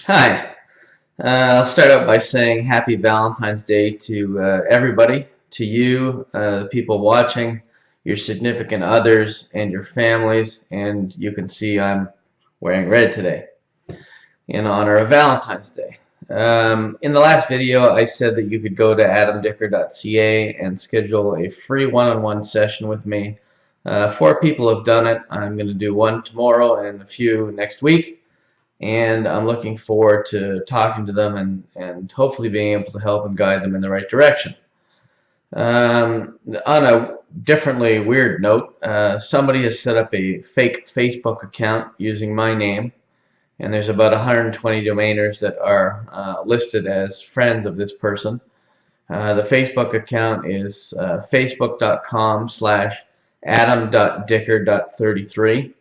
Hi. I'll start out by saying Happy Valentine's Day to everybody, to you, the people watching, your significant others, and your families. And you can see I'm wearing red today in honor of Valentine's Day. In the last video, I said that you could go to adamdicker.ca and schedule a free one-on-one session with me. 4 people have done it. I'm going to do one tomorrow and a few next week. And I'm looking forward to talking to them and hopefully being able to help and guide them in the right direction. On a differently weird note, somebody has set up a fake Facebook account using my name, and there's about 120 domainers that are listed as friends of this person. The Facebook account is facebook.com/adam.dicker.33.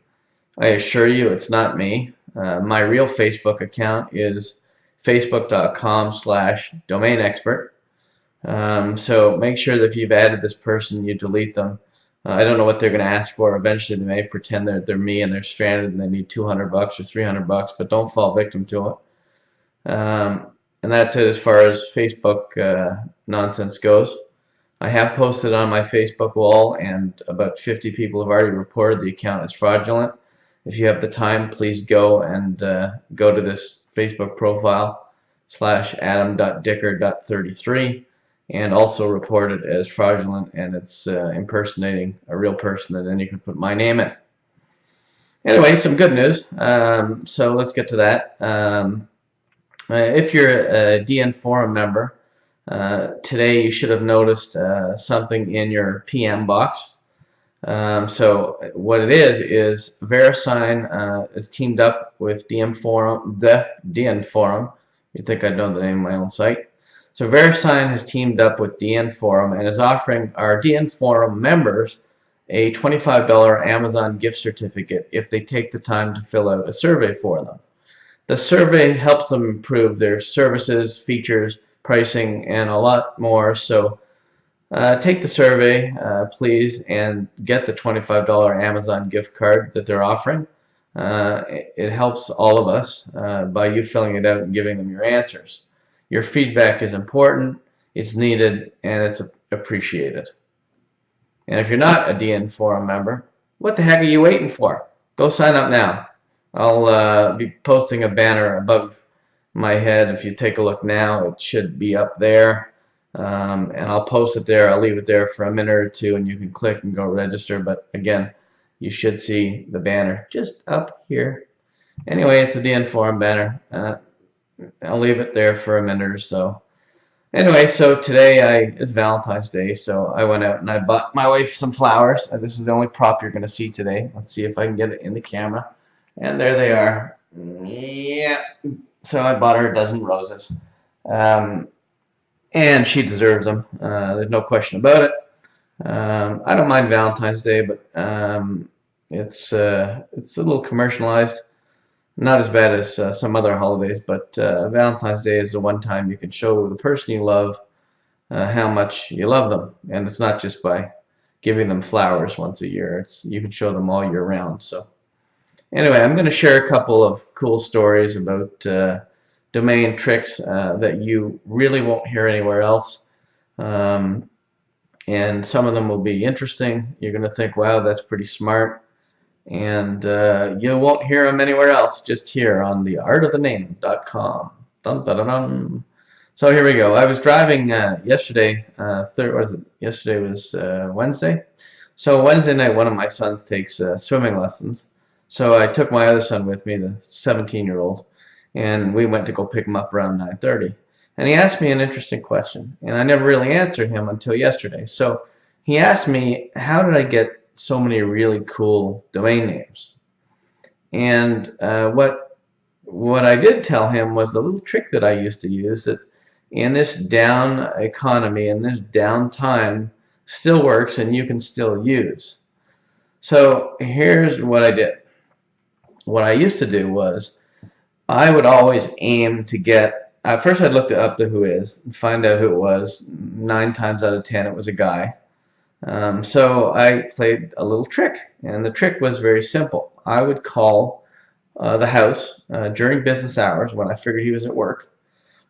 I assure you it's not me. My real Facebook account is facebook.com/domainexpert. So make sure that if you've added this person, you delete them. I don't know what they're going to ask for. Eventually, they may pretend they're me and they're stranded and they need $200 or $300, but don't fall victim to it. And that's it as far as Facebook nonsense goes. I have posted on my Facebook wall, and about 50 people have already reported the account as fraudulent. If you have the time, please go and go to this Facebook profile /adam.dicker.33 and also report it as fraudulent, and it's impersonating a real person, and then you can put my name in. Anyway, some good news. So let's get to that. If you're a DN Forum member, today you should have noticed something in your PM box. So what it is Verisign is teamed up with DN Forum, the DN Forum. You'd think I'd know the name of my own site. So Verisign has teamed up with DN Forum and is offering our DN Forum members a $25 Amazon gift certificate if they take the time to fill out a survey for them. The survey helps them improve their services, features, pricing, and a lot more. So take the survey, please, and get the $25 Amazon gift card that they're offering. It helps all of us by you filling it out and giving them your answers. Your feedback is important, it's needed, and it's appreciated. And if you're not a DN Forum member, what the heck are you waiting for? Go sign up now. I'll be posting a banner above my head. If you take a look now, it should be up there. And I'll post it there. I'll leave it there for a minute or two, and you can click and go register. But again, you should see the banner just up here. Anyway, it's a DN Forum banner. I'll leave it there for a minute or so. Anyway, so today it's Valentine's Day, so I went out and I bought my wife some flowers. This is the only prop you're going to see today. Let's see if I can get it in the camera. And there they are. Yeah. So I bought her a dozen roses. And she deserves them. There's no question about it. I don't mind Valentine's Day, but it's a little commercialized. Not as bad as some other holidays, but Valentine's Day is the one time you can show the person you love how much you love them, and it's not just by giving them flowers once a year. You can show them all year round. So anyway, I'm going to share a couple of cool stories about domain tricks that you really won't hear anywhere else. And some of them will be interesting. You're going to think, wow, that's pretty smart. And you won't hear them anywhere else, just here on theartofthename.com. Dun, dun, dun, dun. So here we go. I was driving yesterday. Yesterday was Wednesday. So Wednesday night, one of my sons takes swimming lessons. So I took my other son with me, the 17-year-old, and we went to go pick him up around 9:30. And he asked me an interesting question, and I never really answered him until yesterday. So he asked me, how did I get so many really cool domain names? And what I did tell him was the little trick that I used to use, that in this down economy, in this down time, still works and you can still use. So here's what I did. What I used to do was I would always aim to get, first I'd look up the who is and find out who it was. 9 times out of 10 it was a guy. So I played a little trick, and the trick was very simple. I would call the house during business hours when I figured he was at work,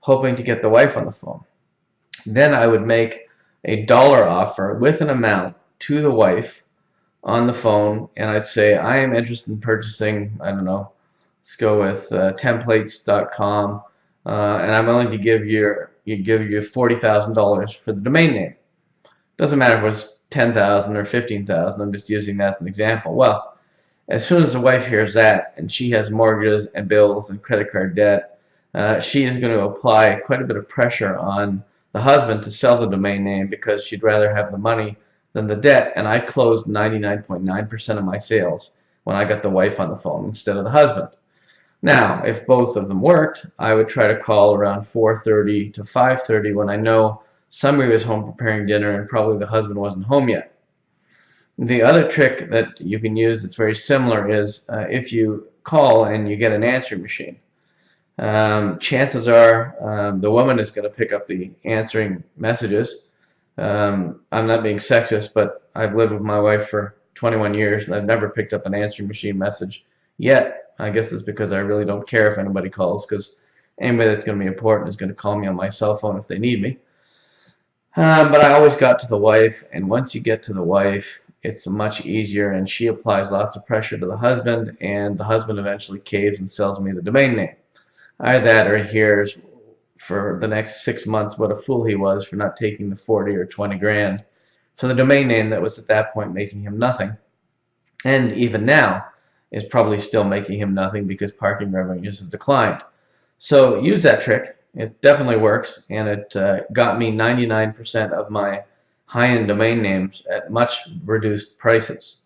hoping to get the wife on the phone. Then I would make a dollar offer with an amount to the wife on the phone, and I'd say, I am interested in purchasing, I don't know, let's go with templates.com, and I'm willing to give you $40,000 for the domain name. Doesn't matter if it was 10,000 or 15,000. I'm just using that as an example. Well, as soon as the wife hears that, and she has mortgages and bills and credit card debt, she is going to apply quite a bit of pressure on the husband to sell the domain name because she'd rather have the money than the debt. And I closed 99.9% of my sales when I got the wife on the phone instead of the husband. Now, if both of them worked, I would try to call around 4:30 to 5:30 when I know somebody was home preparing dinner and probably the husband wasn't home yet. The other trick that you can use that's very similar is if you call and you get an answering machine. Chances are the woman is going to pick up the answering messages. I'm not being sexist, but I've lived with my wife for 21 years and I've never picked up an answering machine message yet. I guess it's because I really don't care if anybody calls, because anybody that's going to be important is going to call me on my cell phone if they need me. But I always got to the wife, and once you get to the wife, it's much easier, and she applies lots of pressure to the husband, and the husband eventually caves and sells me the domain name. Either that or he hears for the next 6 months what a fool he was for not taking the 40 or 20 grand for the domain name that was at that point making him nothing. And even now is probably still making him nothing because parking revenues have declined. So use that trick. It definitely works, and it got me 99% of my high-end domain names at much reduced prices.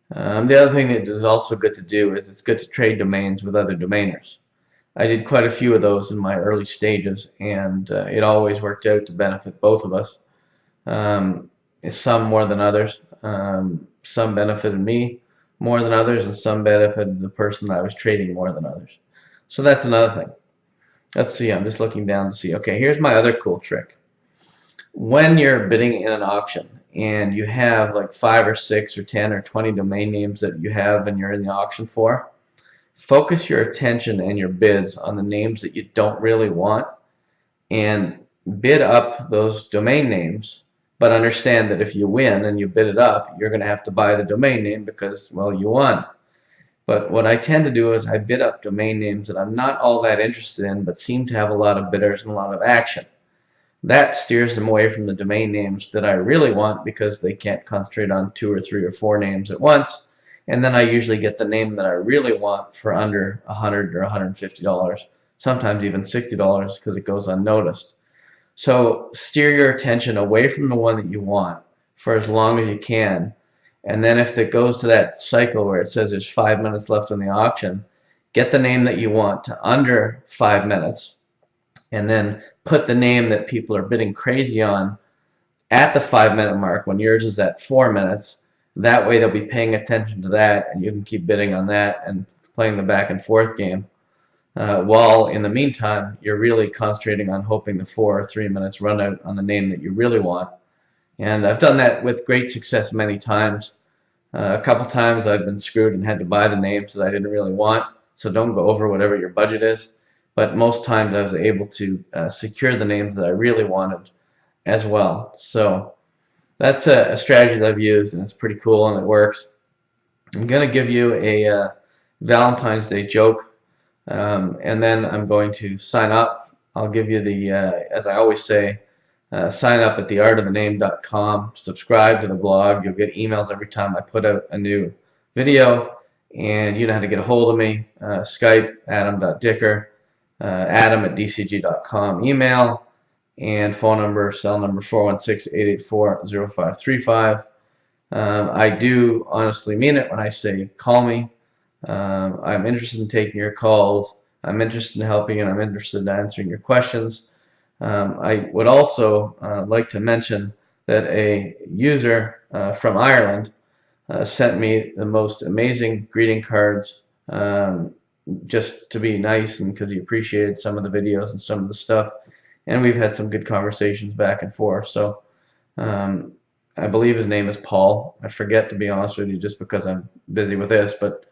The other thing that is also good to do is it's good to trade domains with other domainers. I did quite a few of those in my early stages, and it always worked out to benefit both of us. Some more than others. Some benefited me more than others, and some benefited the person that I was trading more than others. So that's another thing. Let's see, I'm just looking down to see. Okay, here's my other cool trick. When you're bidding in an auction and you have like 5 or 6 or 10 or 20 domain names that you have and you're in the auction for, focus your attention and your bids on the names that you don't really want and bid up those domain names, but understand that if you win and you bid it up, you're going to have to buy the domain name because, well, you won. But what I tend to do is I bid up domain names that I'm not all that interested in but seem to have a lot of bidders and a lot of action. That steers them away from the domain names that I really want because they can't concentrate on 2 or 3 or 4 names at once. And then I usually get the name that I really want for under $100 or $150, sometimes even $60 because it goes unnoticed. So steer your attention away from the one that you want for as long as you can. And then if it goes to that cycle where it says there's 5 minutes left on the auction, get the name that you want to under 5 minutes, and then put the name that people are bidding crazy on at the 5-minute mark when yours is at 4 minutes. That way they'll be paying attention to that, and you can keep bidding on that and playing the back and forth game. While in the meantime, you're really concentrating on hoping the 4 or 3 minutes run out on the name that you really want. And I've done that with great success many times. A couple times I've been screwed and had to buy the names that I didn't really want, so don't go over whatever your budget is. But most times I was able to secure the names that I really wanted as well. So that's a strategy that I've used, and it's pretty cool, and it works. I'm going to give you a Valentine's Day joke, and then I'm going to sign up. I'll give you the, as I always say, sign up at theartofthename.com. Subscribe to the blog. You'll get emails every time I put out a new video, and you know how to get a hold of me. Skype, adam.dicker. Adam@dcg.com, email, and phone number, cell number 416-884-0535. I do honestly mean it when I say call me. I'm interested in taking your calls. I'm interested in helping, and I'm interested in answering your questions. I would also like to mention that a user from Ireland sent me the most amazing greeting cards, just to be nice and because he appreciated some of the videos and some of the stuff, and we've had some good conversations back and forth. So I believe his name is Paul. I forget, to be honest with you, just because I'm busy with this, but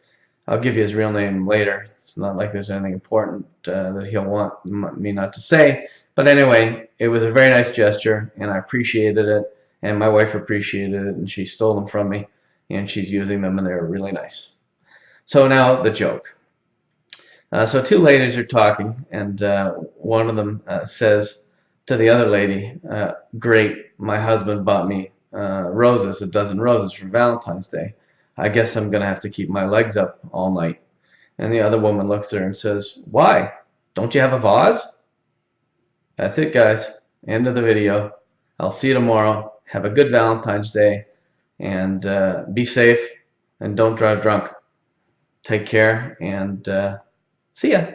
I'll give you his real name later. It's not like there's anything important that he'll want me not to say. But anyway, it was a very nice gesture, and I appreciated it, and my wife appreciated it, and she stole them from me, and she's using them, and they're really nice. So now the joke. So two ladies are talking, and one of them says to the other lady, "Great, my husband bought me roses, a dozen roses for Valentine's Day. I guess I'm going to have to keep my legs up all night." And the other woman looks at her and says, "Why? Don't you have a vase?" That's it, guys. End of the video. I'll see you tomorrow. Have a good Valentine's Day, and be safe, and don't drive drunk. Take care, and see ya.